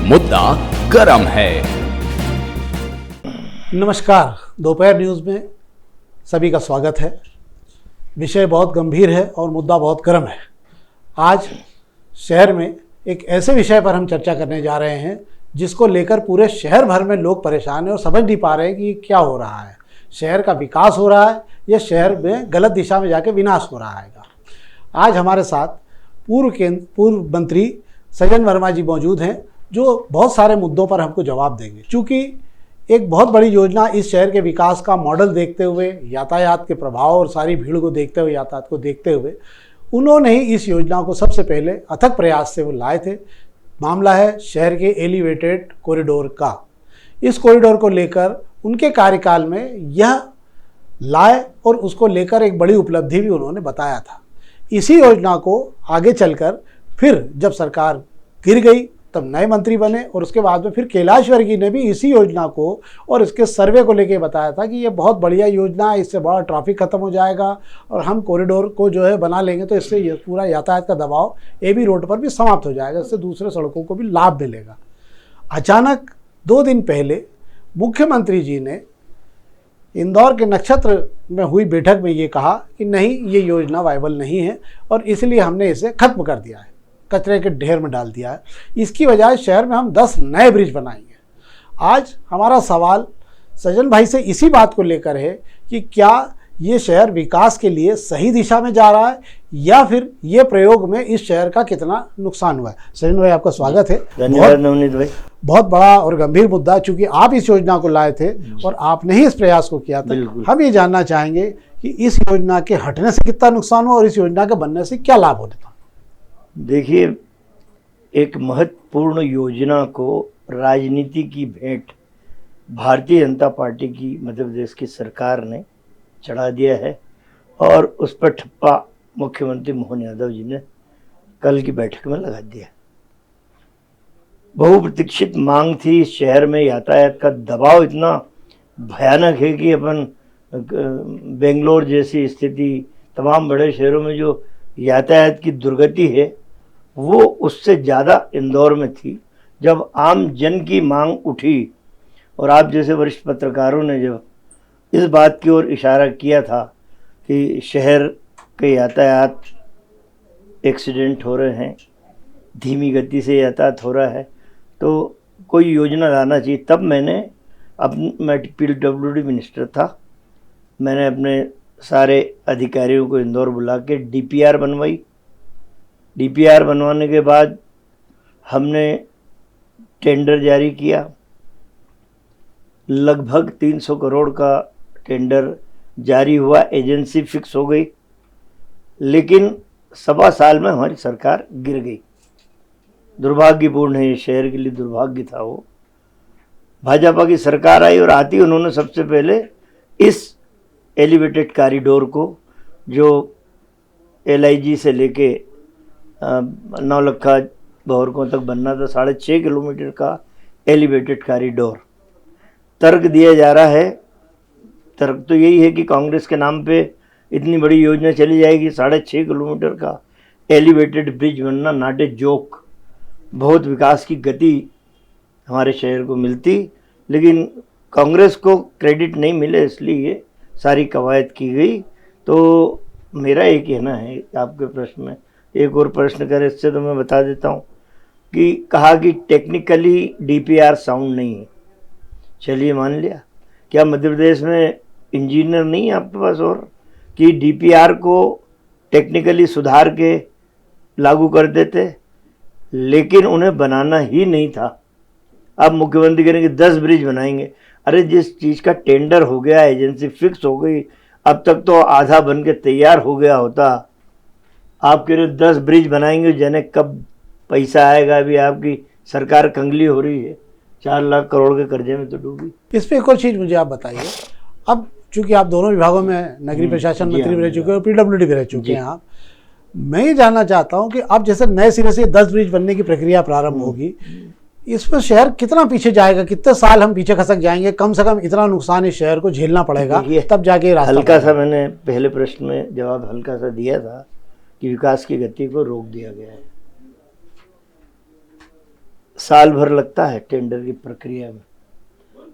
मुद्दा गरम है। नमस्कार, दोपहर न्यूज़ में सभी का स्वागत है। विषय बहुत गंभीर है और मुद्दा बहुत गर्म है। आज शहर में एक ऐसे विषय पर हम चर्चा करने जा रहे हैं जिसको लेकर पूरे शहर भर में लोग परेशान हैं और समझ नहीं पा रहे हैं कि क्या हो रहा है। शहर का विकास हो रहा है या शहर में गलत दिशा में जाके विनाश हो रहा है। आज हमारे साथ पूर्व मंत्री सज्जन वर्मा जी मौजूद हैं जो बहुत सारे मुद्दों पर हमको जवाब देंगे। चूँकि एक बहुत बड़ी योजना इस शहर के विकास का मॉडल देखते हुए, यातायात के प्रभाव और सारी भीड़ को देखते हुए, यातायात को देखते हुए उन्होंने ही इस योजना को सबसे पहले अथक प्रयास से वो लाए थे। मामला है शहर के एलिवेटेड कॉरिडोर का। इस कॉरिडोर को लेकर उनके कार्यकाल में यह लाए और उसको लेकर एक बड़ी उपलब्धि भी उन्होंने बताया था। इसी योजना को आगे चलकर फिर जब सरकार गिर गई तब नए मंत्री बने और उसके बाद में फिर कैलाश वर्गीय ने भी इसी योजना को और इसके सर्वे को लेके बताया था कि ये बहुत बढ़िया योजना है, इससे बड़ा ट्रैफिक खत्म हो जाएगा और हम कॉरिडोर को जो है बना लेंगे तो इससे पूरा यातायात का दबाव एबी रोड पर भी समाप्त हो जाएगा, इससे दूसरे सड़कों को भी लाभ मिलेगा। अचानक 2 दिन पहले मुख्यमंत्री जी ने इंदौर के नक्षत्र में हुई बैठक में ये कहा कि नहीं, ये योजना वायबल नहीं है और इसलिए हमने इसे खत्म कर दिया है, कचरे के ढेर में डाल दिया है। इसकी बजाय शहर में हम 10 नए ब्रिज बनाएंगे। आज हमारा सवाल सज्जन भाई से इसी बात को लेकर है कि क्या ये शहर विकास के लिए सही दिशा में जा रहा है या फिर ये प्रयोग में इस शहर का कितना नुकसान हुआ है। सज्जन भाई, आपका स्वागत है। धन्यवाद नवनीत भाई। बहुत बड़ा और गंभीर मुद्दा, चूंकि आप इस योजना को लाए थे और आपने ही इस प्रयास को किया था। हम ये जानना चाहेंगे कि इस योजना के हटने से कितना नुकसान हुआ और इस योजना के बनने से क्या लाभ होता। देखिए, एक महत्वपूर्ण योजना को राजनीति की भेंट भारतीय जनता पार्टी की मध्य प्रदेश की सरकार ने चढ़ा दिया है और उस पर ठप्पा मुख्यमंत्री मोहन यादव जी ने कल की बैठक में लगा दिया। बहुप्रतीक्षित मांग थी। शहर में यातायात का दबाव इतना भयानक है कि अपन बेंगलोर जैसी स्थिति, तमाम बड़े शहरों में जो यातायात की दुर्गति है वो उससे ज़्यादा इंदौर में थी। जब आम जन की मांग उठी और आप जैसे वरिष्ठ पत्रकारों ने जब इस बात की ओर इशारा किया था कि शहर के यातायात एक्सीडेंट हो रहे हैं, धीमी गति से यातायात हो रहा है, तो कोई योजना लाना चाहिए। तब मैं PWD मिनिस्टर था। मैंने अपने सारे अधिकारियों को इंदौर बुला के DPR बनवाई। DPR बनवाने के बाद हमने टेंडर जारी किया। लगभग 300 करोड़ का टेंडर जारी हुआ, एजेंसी फिक्स हो गई, लेकिन 1.25 साल में हमारी सरकार गिर गई। दुर्भाग्यपूर्ण है, ये शहर के लिए दुर्भाग्य था। वो भाजपा की सरकार आई और आती उन्होंने सबसे पहले इस एलिवेटेड कॉरिडोर को, जो LIG से लेके नौलखा भौरकों तक बनना था, 6.5 किलोमीटर का एलिवेटेड कॉरिडोर, तर्क दिया जा रहा है। तर्क तो यही है कि कांग्रेस के नाम पे इतनी बड़ी योजना चली जाएगी। 6.5 किलोमीटर का एलिवेटेड ब्रिज बनना नॉट ए जोक। बहुत विकास की गति हमारे शहर को मिलती, लेकिन कांग्रेस को क्रेडिट नहीं मिले, इसलिए सारी कवायद की गई। तो मेरा ये कहना है, आपके प्रश्न में एक और प्रश्न करें इससे तो मैं बता देता हूँ कि कहा कि टेक्निकली DPR साउंड नहीं है। चलिए मान लिया, क्या मध्य प्रदेश में इंजीनियर नहीं है आपके पास और कि DPR को टेक्निकली सुधार के लागू कर देते, लेकिन उन्हें बनाना ही नहीं था। अब मुख्यमंत्री करेंगे 10 ब्रिज बनाएंगे। अरे जिस चीज़ का टेंडर हो गया, एजेंसी फिक्स हो गई, अब तक तो आधा बन के तैयार हो गया होता। आप कह रहे 10 ब्रिज बनाएंगे, जाने कब पैसा आएगा। अभी आपकी सरकार कंगली हो रही है, 4 लाख करोड़ के कर्जे में तो डूबी। इस पे एक और चीज़ मुझे आप बताइए। अब चूंकि आप दोनों विभागों में नगरीय प्रशासन मंत्री भी रह चुके हैं और PWD भी रह चुके हैं आप, मैं ये जानना चाहता हूँ कि अब जैसे नए सिरे से 10 ब्रिज बनने की प्रक्रिया प्रारंभ होगी, इसमें शहर कितना पीछे जाएगा, कितने साल हम पीछे खसक जाएंगे, कम से कम इतना नुकसान इस शहर को झेलना पड़ेगा तब जाके रास्ता। हल्का सा मैंने पहले प्रश्न में जवाब हल्का सा दिया था कि विकास की गति को रोक दिया गया है। साल भर लगता है टेंडर की प्रक्रिया में।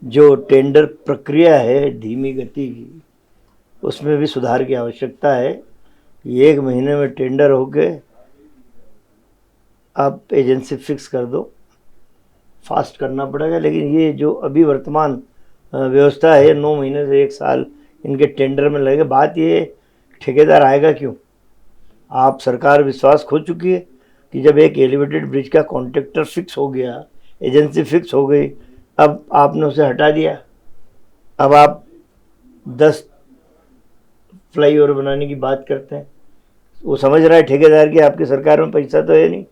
जो टेंडर प्रक्रिया है धीमी गति की, उसमें भी सुधार की आवश्यकता है कि 1 महीने में टेंडर होके आप एजेंसी फिक्स कर दो, फास्ट करना पड़ेगा। लेकिन ये जो अभी वर्तमान व्यवस्था है 9 महीने से 1 साल इनके टेंडर में लगेगा। बात ये ठेकेदार आएगा क्यों? आप सरकार विश्वास खो चुकी है कि जब एक एलिवेटेड ब्रिज का कॉन्ट्रैक्टर फिक्स हो गया, एजेंसी फिक्स हो गई, अब आपने उसे हटा दिया। अब आप 10 फ्लाईओवर बनाने की बात करते हैं। वो समझ रहा है ठेकेदार कि आपकी सरकार में पैसा तो है नहीं,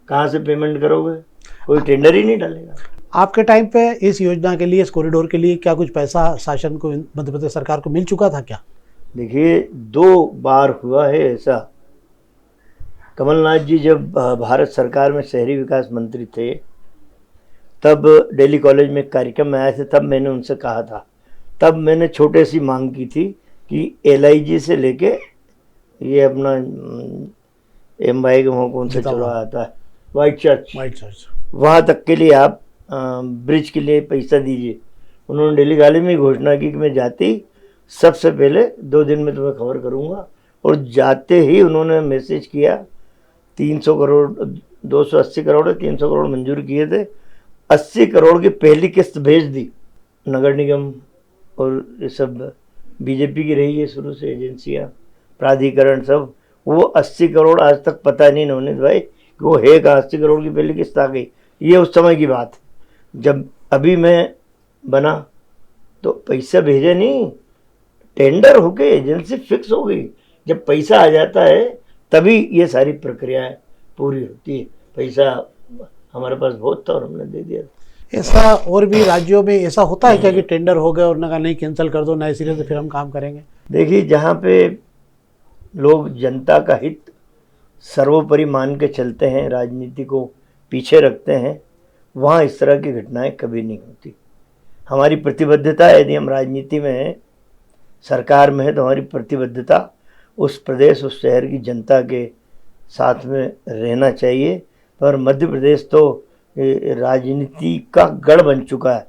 कहाँ से पेमेंट करोगे? कोई टेंडर ही नहीं डालेगा। आपके टाइम पे इस योजना के लिए, इस कॉरिडोर के लिए क्या कुछ पैसा शासन को, मध्य प्रदेश सरकार को मिल चुका था क्या? देखिए 2 बार हुआ है ऐसा। कमलनाथ जी जब भारत सरकार में शहरी विकास मंत्री थे, तब दिल्ली कॉलेज में एक कार्यक्रम में आए थे। तब मैंने उनसे कहा था, तब मैंने छोटे सी मांग की थी कि LIG से लेके ये अपना MY के वहाँ कौन सा चौराहा आता है, व्हाइट चर्च, वहाँ तक के लिए आप ब्रिज के लिए पैसा दीजिए। उन्होंने दिल्ली कॉलेज में घोषणा की कि मैं जाते ही सबसे पहले 2 दिन में तुम्हें खबर करूँगा। और जाते ही उन्होंने मैसेज किया, 300 करोड़ 280 करोड़ 300 करोड़ मंजूर किए थे, 80 करोड़ की पहली किस्त भेज दी। नगर निगम और ये सब बीजेपी की रही है शुरू से, एजेंसियाँ, प्राधिकरण सब, वो 80 करोड़ आज तक पता नहीं नवनीत भाई कि वो है कहाँ। 80 करोड़ की पहली किस्त आ गई। ये उस समय की बात है जब अभी मैं बना, तो पैसा भेजे नहीं, टेंडर होके एजेंसी फिक्स हो गई। जब पैसा आ जाता है तभी ये सारी प्रक्रियाएं पूरी होती है। पैसा हमारे पास बहुत था और हमने दे दिया। ऐसा और भी राज्यों में ऐसा होता है क्या कि टेंडर हो गए और उन्होंने कहा नहीं, कैंसिल कर दो, नए सिरे से फिर हम काम करेंगे? देखिए, जहाँ पे लोग जनता का हित सर्वोपरि मान के चलते हैं, राजनीति को पीछे रखते हैं, वहाँ इस तरह की घटनाएं कभी नहीं होती। हमारी प्रतिबद्धता है, यदि हम राजनीति में हैं, सरकार में है, तो हमारी प्रतिबद्धता उस प्रदेश, उस शहर की जनता के साथ में रहना चाहिए। पर मध्य प्रदेश तो राजनीति का गढ़ बन चुका है।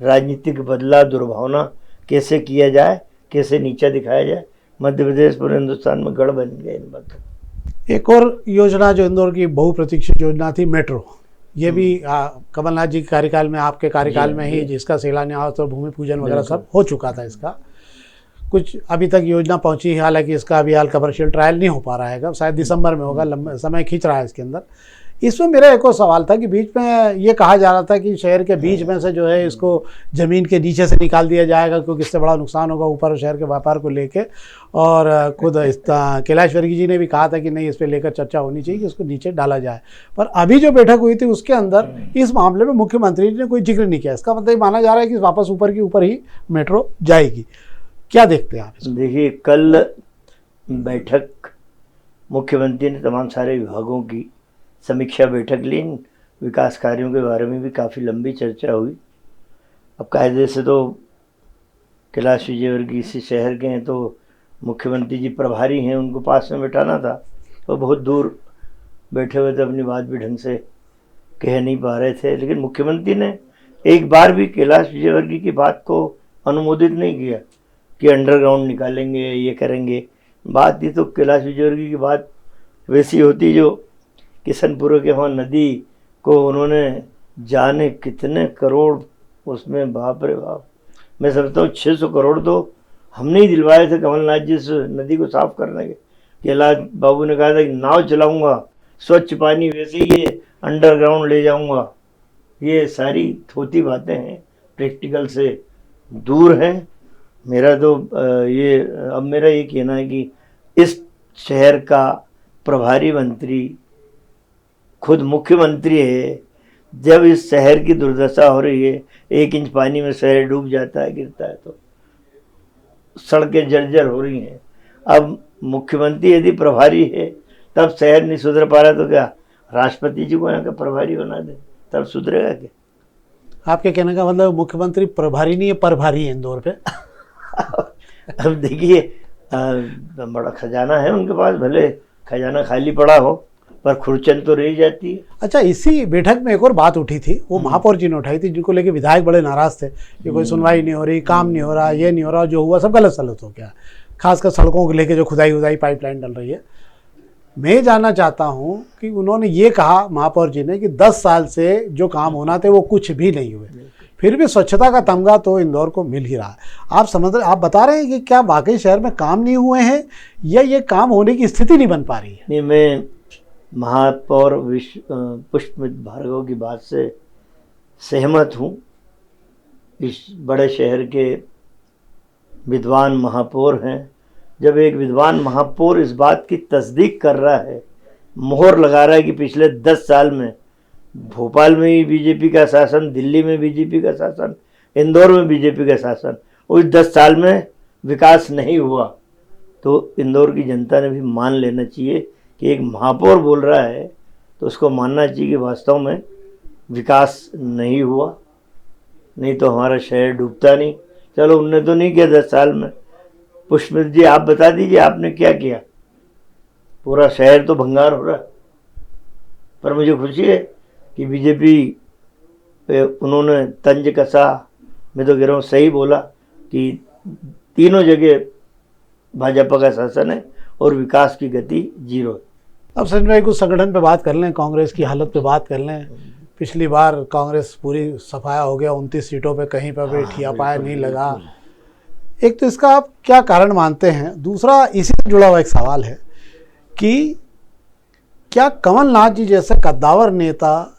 राजनीतिक बदला, दुर्भावना कैसे किया जाए, कैसे नीचा दिखाया जाए, मध्य प्रदेश पूरे हिंदुस्तान में गढ़ बन गया इन बातों। एक और योजना जो इंदौर की बहुप्रतीक्षित योजना थी, मेट्रो, ये भी कमलनाथ जी के कार्यकाल में, आपके कार्यकाल में ही, जिसका शिलान्यास और भूमि पूजन वगैरह सब हो चुका था। इसका कुछ अभी तक योजना पहुंची है, हालांकि इसका अभी हाल कमर्शियल ट्रायल नहीं हो पा रहा है, शायद दिसंबर में होगा, लंबा समय खींच रहा है इसके अंदर। इसमें मेरा एक और सवाल था कि बीच में ये कहा जा रहा था कि शहर के बीच में से जो है इसको ज़मीन के नीचे से निकाल दिया जाएगा, क्योंकि इससे बड़ा नुकसान होगा ऊपर शहर के व्यापार को लेके। और खुद कैलाश वर्गीय जी ने भी कहा था कि नहीं, इस पर लेकर चर्चा होनी चाहिए कि इसको नीचे डाला जाए। पर अभी जो बैठक हुई थी उसके अंदर इस मामले में मुख्यमंत्री ने कोई जिक्र नहीं किया। इसका मतलब माना जा रहा है कि वापस ऊपर की ऊपर ही मेट्रो जाएगी। क्या देखते हैं आप? देखिए, कल बैठक मुख्यमंत्री ने तमाम सारे विभागों की समीक्षा बैठक ली। विकास कार्यों के बारे में भी काफ़ी लंबी चर्चा हुई। अब कायदे से तो कैलाश विजयवर्गीय इसी शहर के हैं, तो मुख्यमंत्री जी प्रभारी हैं, उनको पास में बैठाना था, तो बहुत दूर बैठे हुए थे, अपनी बात भी ढंग से कह नहीं पा रहे थे। लेकिन मुख्यमंत्री ने एक बार भी कैलाश विजयवर्गीय की बात को अनुमोदित नहीं किया कि अंडरग्राउंड निकालेंगे, ये करेंगे। बात ये तो कैलाश विजयवर्गीय की बात वैसी होती जो किशनपुर के वहाँ नदी को उन्होंने जाने कितने करोड़ उसमें, बाप रे बाप, मैं समझता हूँ 600 करोड़ तो हमने ही दिलवाए थे कमलनाथ जी से नदी को साफ करने के। कैलाश बाबू ने कहा था कि नाव चलाऊंगा, स्वच्छ पानी वैसे ही ये अंडरग्राउंड ले जाऊंगा। ये सारी थोती बातें हैं, प्रैक्टिकल से दूर हैं। मेरा तो अब मेरा ये कहना है कि इस शहर का प्रभारी मंत्री खुद मुख्यमंत्री है। जब इस शहर की दुर्दशा हो रही है, 1 इंच पानी में शहर डूब जाता है, गिरता है, तो सड़कें जर्जर हो रही हैं। अब मुख्यमंत्री यदि प्रभारी है तब शहर नहीं सुधर पा रहा, तो क्या राष्ट्रपति जी को यहाँ का प्रभारी बना दे, तब सुधरेगा क्या? आपके कहने का मतलब मुख्यमंत्री प्रभारी नहीं है, प्रभारी है इंदौर पे। अब देखिए, बड़ा खजाना है उनके पास, भले खजाना खाली पड़ा हो, पर खुरचन तो रह जाती है। अच्छा, इसी बैठक में एक और बात उठी थी, वो महापौर जी ने उठाई थी, जिनको लेके विधायक बड़े नाराज थे कि कोई सुनवाई नहीं हो रही, काम नहीं हो रहा, ये नहीं हो रहा, जो हुआ सब गलत सलत हो गया, खासकर सड़कों को लेके जो खुदाई पाइपलाइन डल रही है। मैं जानना चाहता हूं कि उन्होंने ये कहा महापौर जी ने कि 10 साल से जो काम होना थे वो कुछ भी नहीं हुए, फिर भी स्वच्छता का तमगा तो इंदौर को मिल ही रहा है। आप बता रहे हैं कि क्या वाकई शहर में काम नहीं हुए हैं या ये काम होने की स्थिति नहीं बन पा रही है? नहीं, मैं महापौर पुष्पमित्र भार्गव की बात से सहमत हूँ। इस बड़े शहर के विद्वान महापौर हैं। जब एक विद्वान महापौर इस बात की तस्दीक कर रहा है, मोहर लगा रहा है कि पिछले 10 साल में भोपाल में ही बीजेपी का शासन, दिल्ली में बीजेपी का शासन, इंदौर में बीजेपी का शासन, और इस 10 साल में विकास नहीं हुआ, तो इंदौर की जनता ने भी मान लेना चाहिए कि एक महापौर बोल रहा है तो उसको मानना चाहिए कि वास्तव में विकास नहीं हुआ, नहीं तो हमारा शहर डूबता नहीं। चलो, उनने तो नहीं किया 10 साल में। पुष्पमित्र जी, आप बता दीजिए आपने क्या किया? पूरा शहर तो भंगार हो रहा है। पर मुझे खुशी है कि बीजेपी पे उन्होंने तंज कसा। मैं तो कह रहा हूँ सही बोला कि तीनों जगह भाजपा का शासन है और विकास की गति 0 है। अब संजय भाई कुछ संगठन पे बात कर लें, कांग्रेस की हालत पे बात कर लें। पिछली बार कांग्रेस पूरी सफाया हो गया, 29 सीटों पे कहीं पर भी ठिया पाया नहीं लगा। एक तो इसका आप क्या कारण मानते हैं? दूसरा, इसी से जुड़ा हुआ एक सवाल है कि क्या कमलनाथ जी जैसे कद्दावर नेता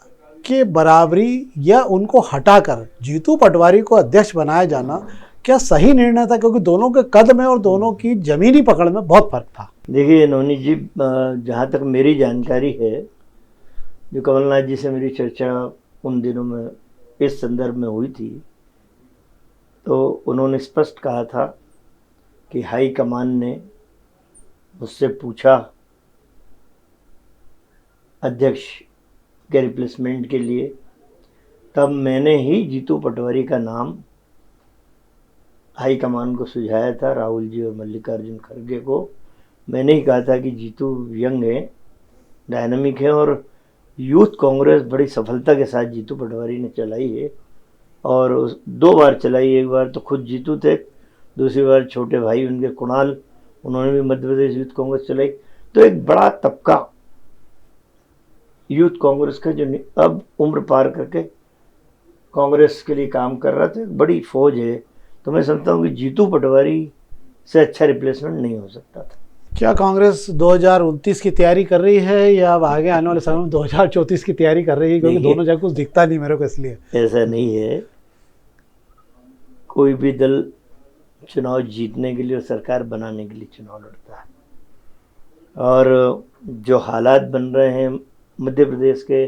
के बराबरी या उनको हटाकर जीतू पटवारी को अध्यक्ष बनाया जाना क्या सही निर्णय था? क्योंकि दोनों के कद में और दोनों की जमीनी पकड़ में बहुत फर्क था। देखिए नवनीत जी, जहाँ तक मेरी जानकारी है, जो कमलनाथ जी से मेरी चर्चा उन दिनों में इस संदर्भ में हुई थी, तो उन्होंने स्पष्ट कहा था कि हाई कमान ने मुझसे पूछा अध्यक्ष के रिप्लेसमेंट के लिए, तब मैंने ही जीतू पटवारी का नाम हाई कमान को सुझाया था, राहुल जी और मल्लिकार्जुन खड़गे को। मैंने ही कहा था कि जीतू यंग है, डायनामिक है, और यूथ कांग्रेस बड़ी सफलता के साथ जीतू पटवारी ने चलाई है, और 2 बार चलाई। एक बार तो खुद जीतू थे, दूसरी बार छोटे भाई उनके कुणाल, उन्होंने भी मध्य प्रदेश यूथ कांग्रेस चलाई। तो एक बड़ा तबका यूथ कांग्रेस का जो अब उम्र पार करके कांग्रेस के लिए काम कर रहा था, एक बड़ी फौज है। तो मैं समझता हूँ कि जीतू पटवारी से अच्छा रिप्लेसमेंट नहीं हो सकता था। क्या कांग्रेस 2029 की तैयारी कर रही है या अब आगे आने वाले समय में 2034 की तैयारी कर रही है? क्योंकि दोनों जगह कुछ दिखता नहीं मेरे को, इसलिए। ऐसा नहीं है, कोई भी दल चुनाव जीतने के लिए और सरकार बनाने के लिए चुनाव लड़ता है, और जो हालात बन रहे हैं मध्य प्रदेश के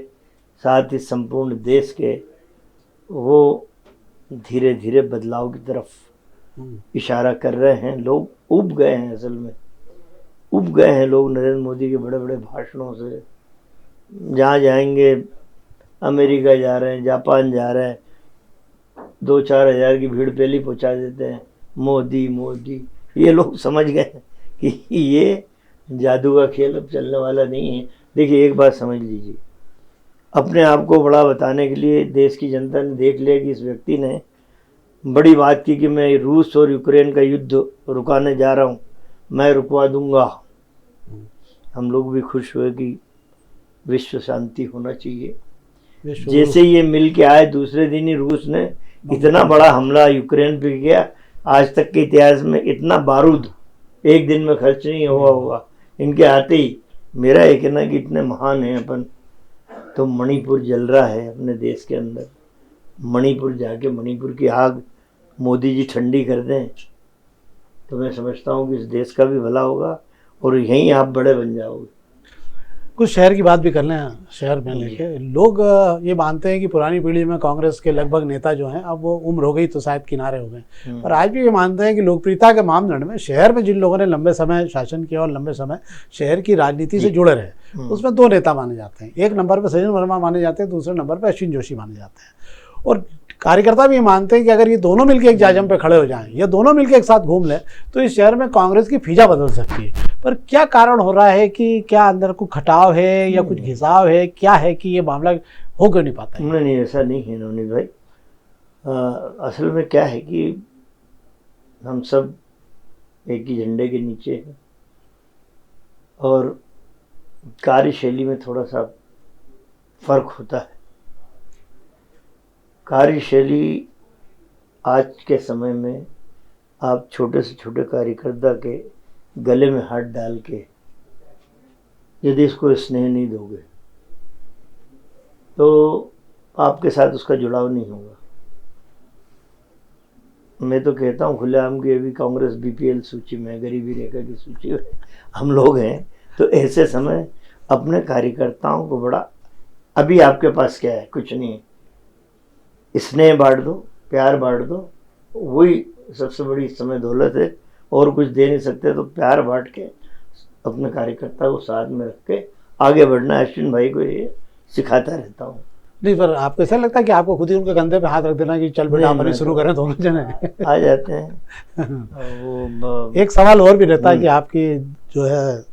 साथ ही संपूर्ण देश के, वो धीरे धीरे बदलाव की तरफ इशारा कर रहे हैं। लोग उब गए हैं, असल में उब गए हैं लोग नरेंद्र मोदी के बड़े बड़े भाषणों से। जहाँ जाएंगे, अमेरिका जा रहे हैं, जापान जा रहे हैं, 2-4 हज़ार की भीड़ पहले ही पहुँचा देते हैं, मोदी मोदी। ये लोग समझ गए कि ये जादू का खेल अब चलने वाला नहीं है। देखिए, एक बात समझ लीजिए, अपने आप को बड़ा बताने के लिए देश की जनता ने देख लिया कि इस व्यक्ति ने बड़ी बात की कि मैं रूस और यूक्रेन का युद्ध रुकाने जा रहा हूँ, मैं रुकवा दूंगा। हम लोग भी खुश हुए कि विश्व शांति होना चाहिए। जैसे ये मिल के आए, दूसरे दिन ही रूस ने इतना बड़ा हमला यूक्रेन पे किया, आज तक के इतिहास में इतना बारूद एक दिन में खर्च नहीं हुआ होगा इनके आते ही। मेरा ये कहना कि इतने महान हैं अपन। तो मणिपुर जल रहा है अपने देश के अंदर, मणिपुर जाके मणिपुर की आग मोदी जी ठंडी कर दें, तो मैं समझता हूँ कि इस देश का भी भला होगा और यहीं आप बड़े बन जाओगे। कुछ शहर की बात भी कर लें। शहर में लेके लोग ये मानते हैं कि पुरानी पीढ़ी में कांग्रेस के लगभग नेता जो हैं, अब वो उम्र हो गई तो शायद किनारे हो गए, पर आज भी ये मानते हैं कि लोकप्रियता के मामले में शहर में जिन लोगों ने लंबे समय शासन किया और लंबे समय शहर की राजनीति से जुड़े रहे, उसमें 2 नेता माने जाते हैं। एक नंबर पर सज्जन वर्मा माने जाते हैं, दूसरे नंबर पर अश्विन जोशी माने जाते हैं। और कार्यकर्ता भी मानते हैं कि अगर ये दोनों मिलकर एक जाजम पे खड़े हो जाएं या दोनों मिलकर एक साथ घूम लें तो इस शहर में कांग्रेस की फिजा बदल सकती है। पर क्या कारण हो रहा है कि क्या अंदर कोई खटाव है या कुछ घिसाव है, क्या है कि ये मामला हो क्यों नहीं पाता है? नहीं, ऐसा नहीं है नवनीत भाई। असल में क्या है कि हम सब एक ही झंडे के नीचे हैं और कार्यशैली में थोड़ा सा फर्क होता है। कार्यशैली आज के समय में आप छोटे से छोटे कार्यकर्ता के गले में हाथ डाल के यदि इसको स्नेह नहीं दोगे तो आपके साथ उसका जुड़ाव नहीं होगा। मैं तो कहता हूँ खुलेआम की अभी कांग्रेस बीपीएल सूची में, गरीबी रेखा की सूची में हम लोग हैं। तो ऐसे समय अपने कार्यकर्ताओं को बड़ा, अभी आपके पास क्या है? कुछ नहीं है, स्नेह बांट दो, प्यार बांट दो, वही सबसे बड़ी इस समय दौलत है। और कुछ दे नहीं सकते तो प्यार बांट के अपने कार्यकर्ता को साथ में रख के आगे बढ़ना। अश्विन भाई को ये सिखाता रहता हूँ। नहीं, पर आपको ऐसा लगता है कि आपको खुद ही उनके कंधे पे हाथ रख देना कि चल बेटा अपन शुरू करें, दोनों जने आ जाते हैं। वो एक सवाल और भी रहता है कि आपकी जो है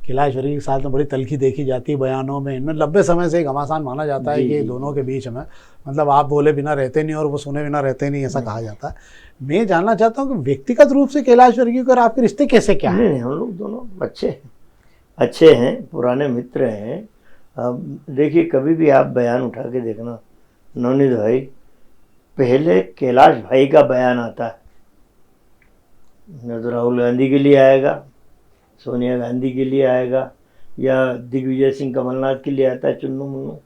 कैलाशवरी के साथ में बड़ी तलखी देखी जाती है बयानों में। इनमें लंबे समय से एक घमासान माना जाता है कि दोनों के बीच में मतलब आप बोले बिना रहते नहीं और वो सुने बिना रहते नहीं, ऐसा कहा जाता है। मैं जानना चाहता हूँ कि व्यक्तिगत रूप से कैलाशवरी और आपके रिश्ते कैसे क्या है? नहीं, हम लोग दोनों अच्छे हैं, पुराने मित्र हैं। अब देखिए, कभी भी आप बयान उठा के देखना नवनीत भाई, पहले कैलाश भाई का बयान आता है। न तो राहुल गांधी के लिए आएगा, सोनिया गांधी के लिए आएगा, या दिग्विजय सिंह कमलनाथ के लिए आता है, चुन्नू मुन्नू।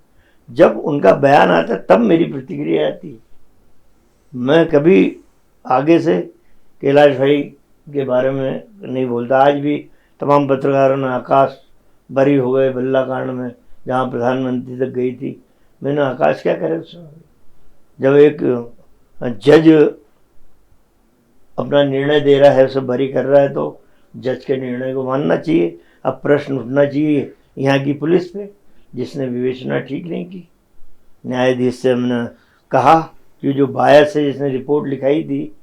जब उनका बयान आता है तब मेरी प्रतिक्रिया आती है। मैं कभी आगे से कैलाश भाई के बारे में नहीं बोलता। आज भी तमाम पत्रकारों ने आकाश बरी हो गए बल्ला कांड में, जहाँ प्रधानमंत्री तक गई थी। मैंने आकाश क्या करे उसमें? जब एक जज अपना निर्णय दे रहा है, उसे बरी कर रहा है, तो जज के निर्णय को मानना चाहिए। अब प्रश्न उठना चाहिए यहाँ की पुलिस पे, जिसने विवेचना ठीक नहीं की। न्यायाधीश से हमने कहा कि जो बायस है, जिसने रिपोर्ट लिखाई थी,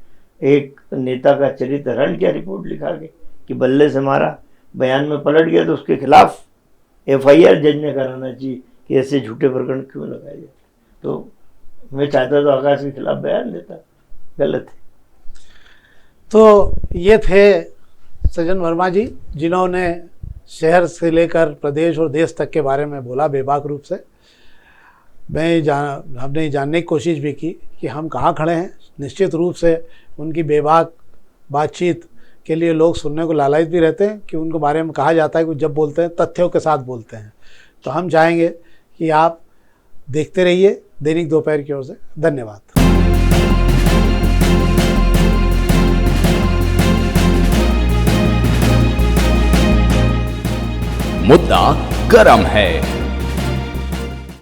एक नेता का चरित्र हरण किया रिपोर्ट लिखा के कि बल्ले से मारा, बयान में पलट गया, तो उसके खिलाफ FIR जज ने कराना चाहिए कि ऐसे झूठे प्रकरण क्यों लगाए जाते। तो मैं चाहता तो आकाश के खिलाफ बयान देता, गलत है। तो ये थे सज्जन वर्मा जी, जिन्होंने शहर से लेकर प्रदेश और देश तक के बारे में बोला बेबाक रूप से। हमने जानने की कोशिश भी की कि हम कहाँ खड़े हैं। निश्चित रूप से उनकी बेबाक बातचीत के लिए लोग सुनने को लालायित भी रहते हैं कि उनके बारे में कहा जाता है कि जब बोलते हैं तथ्यों के साथ बोलते हैं। तो हम चाहेंगे कि आप देखते रहिए दैनिक दोपहर की ओर से। धन्यवाद। मुद्दा गरम है।